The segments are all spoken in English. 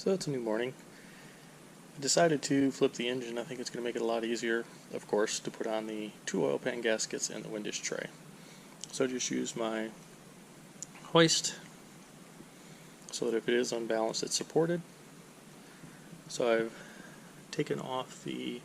So it's a new morning. I decided to flip the engine. I think it's going to make it a lot easier, of course, to put on the 2 oil pan gaskets and the windage tray. So I just use my hoist so that if it is unbalanced, it's supported. So I've taken off the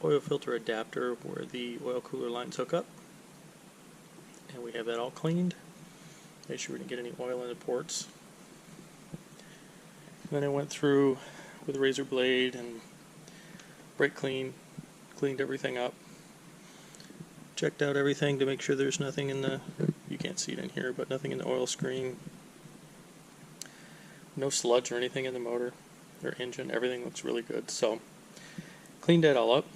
oil filter adapter where the oil cooler lines hook up, and we have that all cleaned. Make sure we didn't get any oil in the ports. Then I went through with a razor blade and brake cleaned everything up. Checked out everything to make sure there's nothing in the, you can't see it in here, but nothing in the oil screen. No sludge or anything in the motor or engine. Everything looks really good. So cleaned that all up.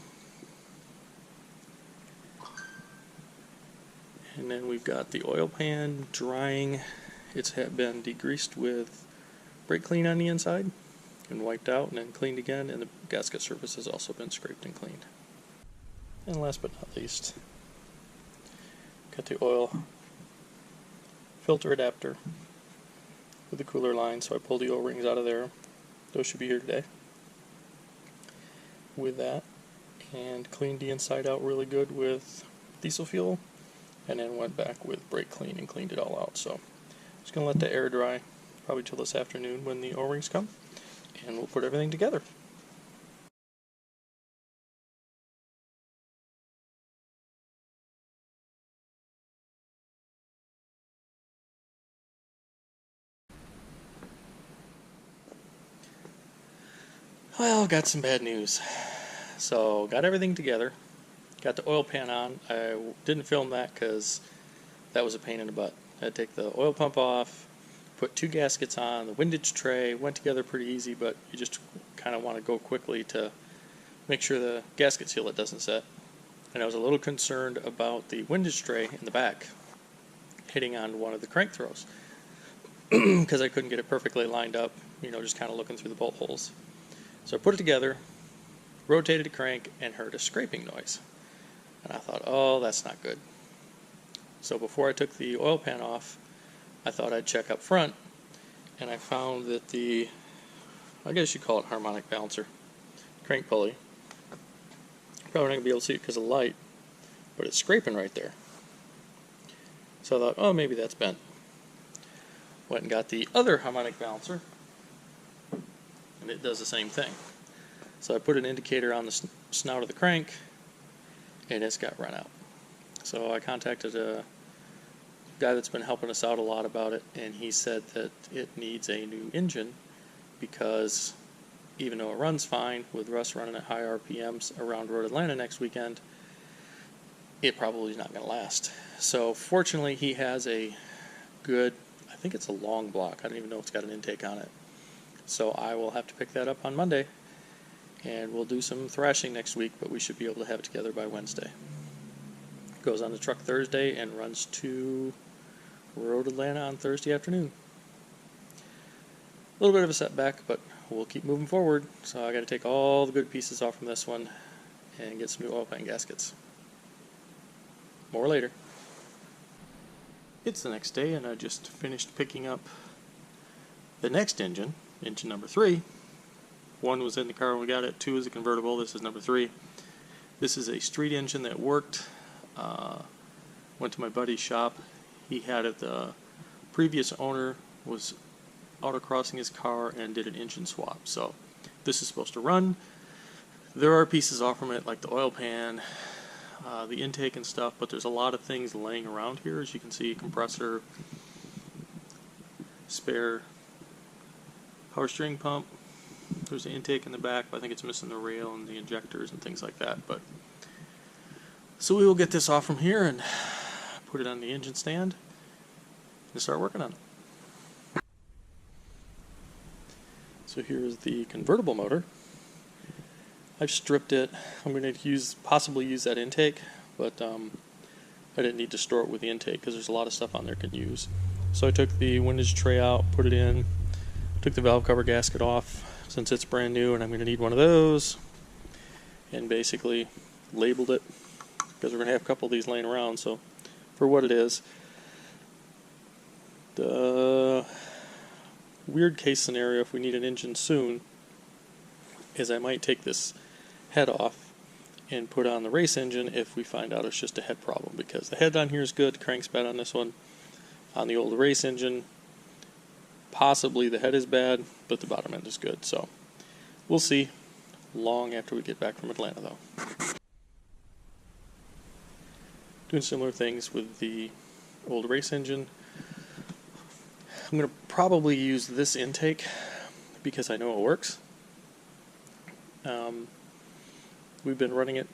And then we've got the oil pan drying. It's been degreased with brake clean on the inside and wiped out and then cleaned again, and the gasket surface has also been scraped and cleaned. And last but not least, got the oil filter adapter with the cooler line, so I pulled the O-rings out of there. Those should be here today. With that, and cleaned the inside out really good with diesel fuel, and then went back with brake clean and cleaned it all out. So just going to let the air dry probably till this afternoon when the O-rings come, and we'll put everything together. Well, got some bad news. So got everything together, got the oil pan on. I didn't film that because that was a pain in the butt. I had to take the oil pump off, put 2 gaskets on, the windage tray went together pretty easy, but you just kind of want to go quickly to make sure the gasket seal it doesn't set. And I was a little concerned about the windage tray in the back hitting on one of the crank throws because I couldn't get it perfectly lined up, just kind of looking through the bolt holes. So I put it together, rotated the crank, and heard a scraping noise. And I thought, oh, that's not good. So before I took the oil pan off, I thought I'd check up front, and I found that I guess you call it harmonic balancer, crank pulley. Probably not going to be able to see it because of the light, but it's scraping right there. So I thought, oh, maybe that's bent. Went and got the other harmonic balancer, and it does the same thing. So I put an indicator on the snout of the crank, and it's got run out. So I contacted a guy that's been helping us out a lot about it, and he said that it needs a new engine because even though it runs fine with Russ running at high RPMs around Road Atlanta next weekend, it probably is not going to last. So fortunately he has a good, I think it's a long block, I don't even know if it's got an intake on it. So I will have to pick that up on Monday, and we'll do some thrashing next week, but we should be able to have it together by Wednesday. It goes on the truck Thursday and runs to Road Atlanta on Thursday afternoon. A little bit of a setback, but we'll keep moving forward. So I got to take all the good pieces off from this one and get some new oil pan gaskets. More later. It's the next day, and I just finished picking up the next engine number 3. 1 was in the car when we got it, 2 is a convertible, this is number 3. This is a street engine that worked. Went to my buddy's shop. He had it, the previous owner was autocrossing his car and did an engine swap. So this is supposed to run. There are pieces off from it like the oil pan, the intake and stuff, but there's a lot of things laying around here. As you can see, compressor, spare power steering pump. There's an intake in the back, but I think it's missing the rail and the injectors and things like that. But so we will get this off from here and put it on the engine stand and start working on it. So here's the convertible motor. I've stripped it. I'm going to possibly use that intake, but I didn't need to store it with the intake because there's a lot of stuff on there I could use. So I took the windage tray out, put it in, took the valve cover gasket off since it's brand new, and I'm going to need one of those, and basically labeled it because we're going to have a couple of these laying around. So for what it is, the weird case scenario, if we need an engine soon, is I might take this head off and put on the race engine if we find out it's just a head problem, because the head on here is good, crank's bad on this one. On the old race engine, possibly the head is bad, but the bottom end is good. So we'll see long after we get back from Atlanta, though. Doing similar things with the old race engine. I'm going to probably use this intake because I know it works. We've been running it.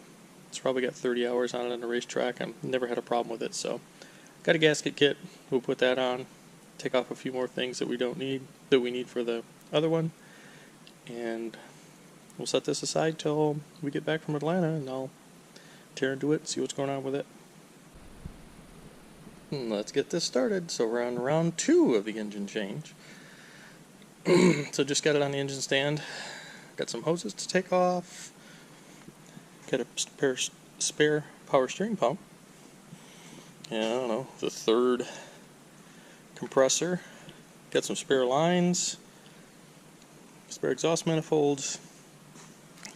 It's probably got 30 hours on it on the racetrack. I've never had a problem with it. So got a gasket kit. We'll put that on. Take off a few more things that we don't need, that we need for the other one. And we'll set this aside till we get back from Atlanta, and I'll tear into it, see what's going on with it. Let's get this started. So we're on round 2 of the engine change. So just got it on the engine stand. Got some hoses to take off. Got a spare power steering pump. And I don't know, the 3rd compressor. Got some spare lines. Spare exhaust manifolds.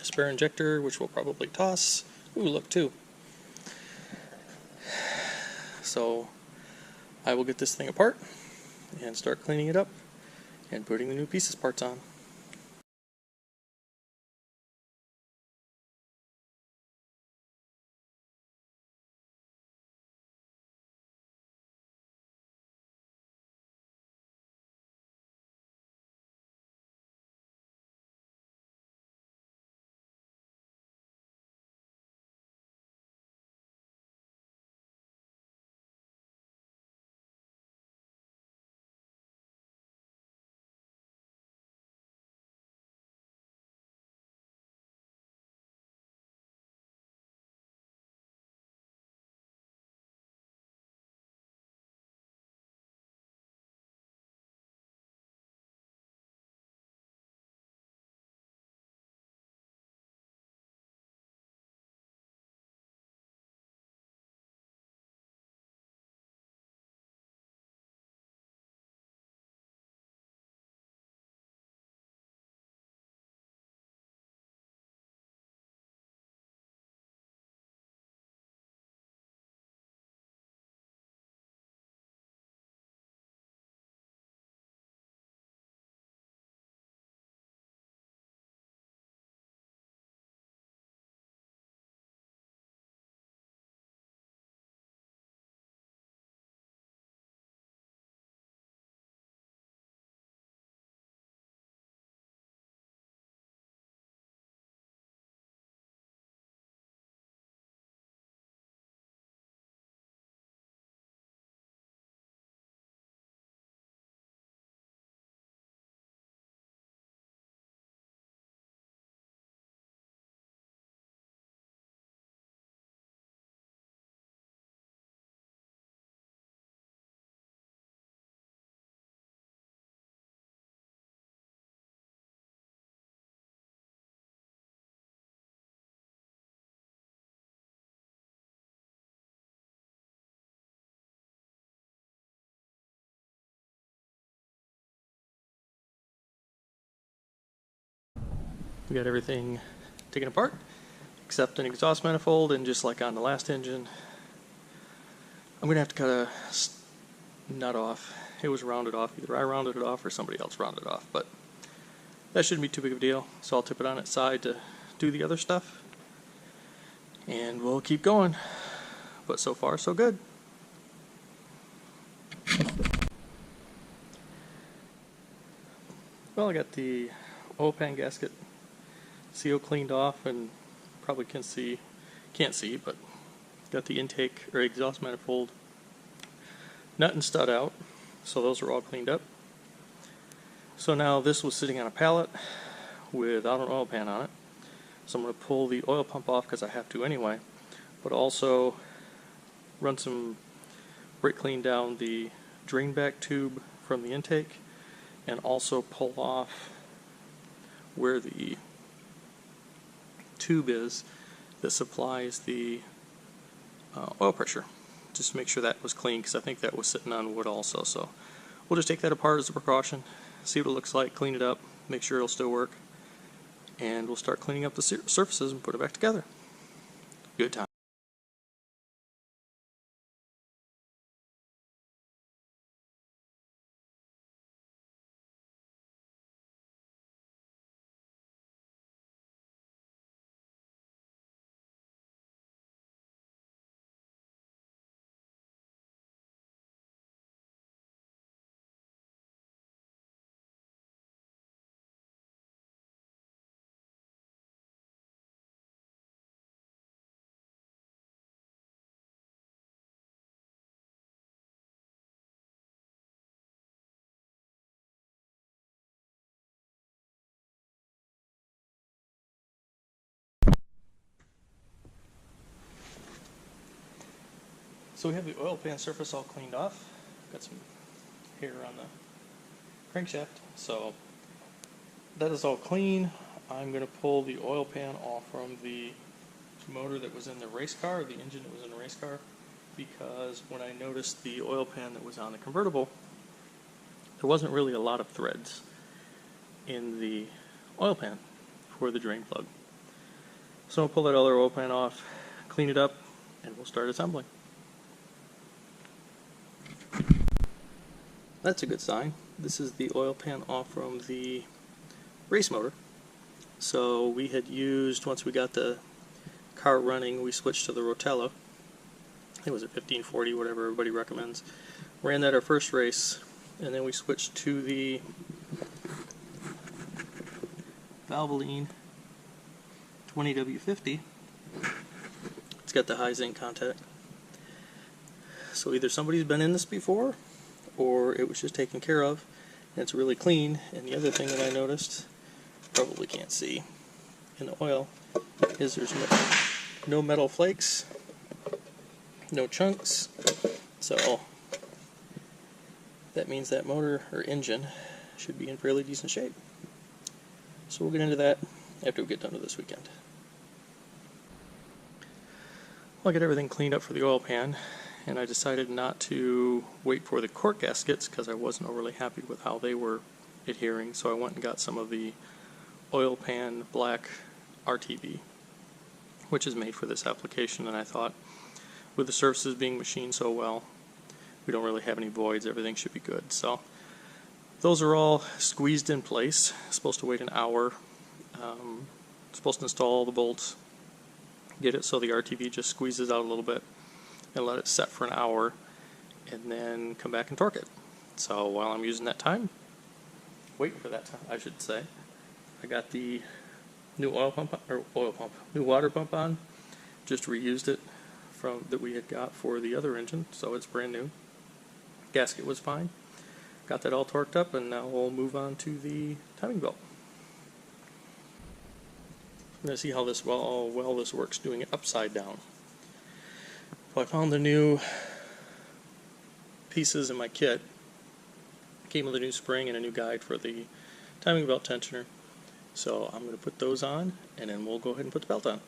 Spare injector, which we'll probably toss. Ooh, look, 2. So I will get this thing apart and start cleaning it up and putting the new pieces parts on. We got everything taken apart except an exhaust manifold, and just like on the last engine, I'm gonna have to cut a nut off. It was rounded off. Either I rounded it off or somebody else rounded it off, but that shouldn't be too big of a deal. So I'll tip it on its side to do the other stuff, and we'll keep going. But so far, so good. Well, I got the oil pan gasket seal cleaned off, and probably can't see, but got the intake or exhaust manifold nut and stud out, so those are all cleaned up. So now this was sitting on a pallet without an oil pan on it, so I'm going to pull the oil pump off because I have to anyway, but also run some brake clean down the drain back tube from the intake, and also pull off where the tube is that supplies the oil pressure, just to make sure that was clean, because I think that was sitting on wood also. So we'll just take that apart as a precaution, see what it looks like, clean it up, make sure it'll still work, and we'll start cleaning up the surfaces and put it back together. Good time. So we have the oil pan surface all cleaned off. Got some hair on the crankshaft. So that is all clean. I'm going to pull the oil pan off from the motor that was in the race car, the engine that was in the race car, because when I noticed the oil pan that was on the convertible, there wasn't really a lot of threads in the oil pan for the drain plug. So I'll pull that other oil pan off, clean it up, and we'll start assembling. That's a good sign. This is the oil pan off from the race motor. So we had used, once we got the car running, we switched to the Rotella. It was a 1540, whatever everybody recommends. Ran that our first race, and then we switched to the Valvoline 20W50. It's got the high zinc contact. So either somebody's been in this before, or it was just taken care of, and it's really clean. And the other thing that I noticed, probably can't see in the oil, is there's no metal flakes, no chunks. So that means that motor or engine should be in fairly decent shape. So we'll get into that after we get done with this weekend. Well, I got everything cleaned up for the oil pan, and I decided not to wait for the cork gaskets because I wasn't overly happy with how they were adhering, so I went and got some of the oil pan black RTV, which is made for this application, and I thought with the surfaces being machined so well, we don't really have any voids, everything should be good. So those are all squeezed in place. Supposed to wait an hour. Supposed to install all the bolts, get it so the RTV just squeezes out a little bit, and let it set for an hour, and then come back and torque it. So while I'm using that time, waiting for that time, I should say, I got the new new water pump on. Just reused it from that we had got for the other engine, so it's brand new. Gasket was fine. Got that all torqued up, and now we'll move on to the timing belt. I'm going to see how this well this works doing it upside down. So I found the new pieces in my kit. Came with a new spring and a new guide for the timing belt tensioner. So I'm going to put those on, and then we'll go ahead and put the belt on.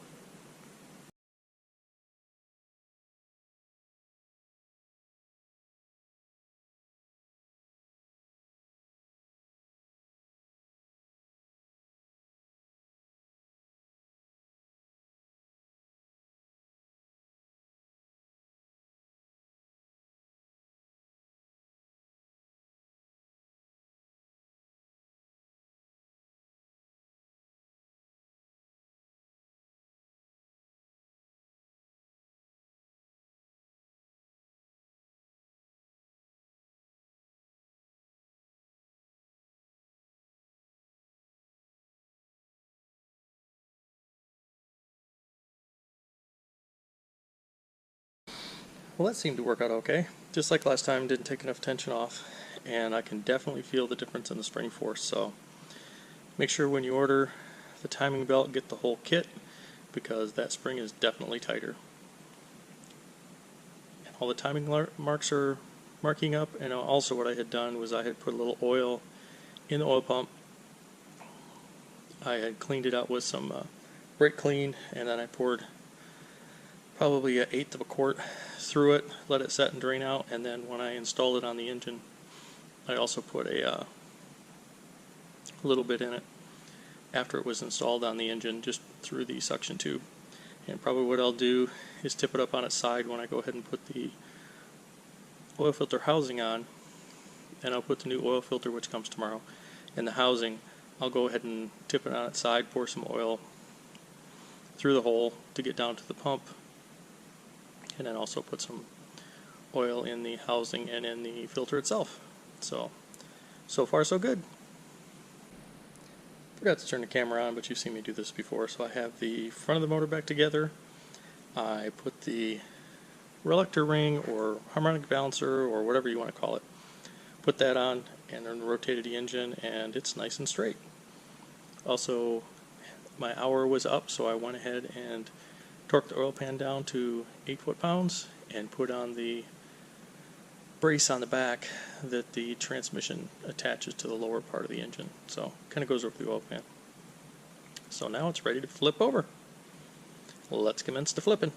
Well, that seemed to work out okay. Just like last time, didn't take enough tension off, and I can definitely feel the difference in the spring force. So make sure when you order the timing belt, get the whole kit, because that spring is definitely tighter. And all the timing marks are marking up, and also what I had done was I had put a little oil in the oil pump. I had cleaned it out with some brake clean, and then I poured probably 1/8 of a quart through it, let it set and drain out, and then when I installed it on the engine, I also put a a little bit in it after it was installed on the engine, just through the suction tube. And probably what I'll do is tip it up on its side when I go ahead and put the oil filter housing on, and I'll put the new oil filter, which comes tomorrow, in the housing. I'll go ahead and tip it on its side, pour some oil through the hole to get down to the pump, and then also put some oil in the housing and in the filter itself. So far so good. Forgot to turn the camera on, but you've seen me do this before. So I have the front of the motor back together. I put the reluctor ring or harmonic balancer or whatever you want to call it, put that on, and then rotated the engine, and it's nice and straight. Also, my hour was up, so I went ahead and torqued the oil pan down to 8 foot-pounds and put on the brace on the back that the transmission attaches to the lower part of the engine. So kind of goes over the oil pan. So now it's ready to flip over. Let's commence the flipping.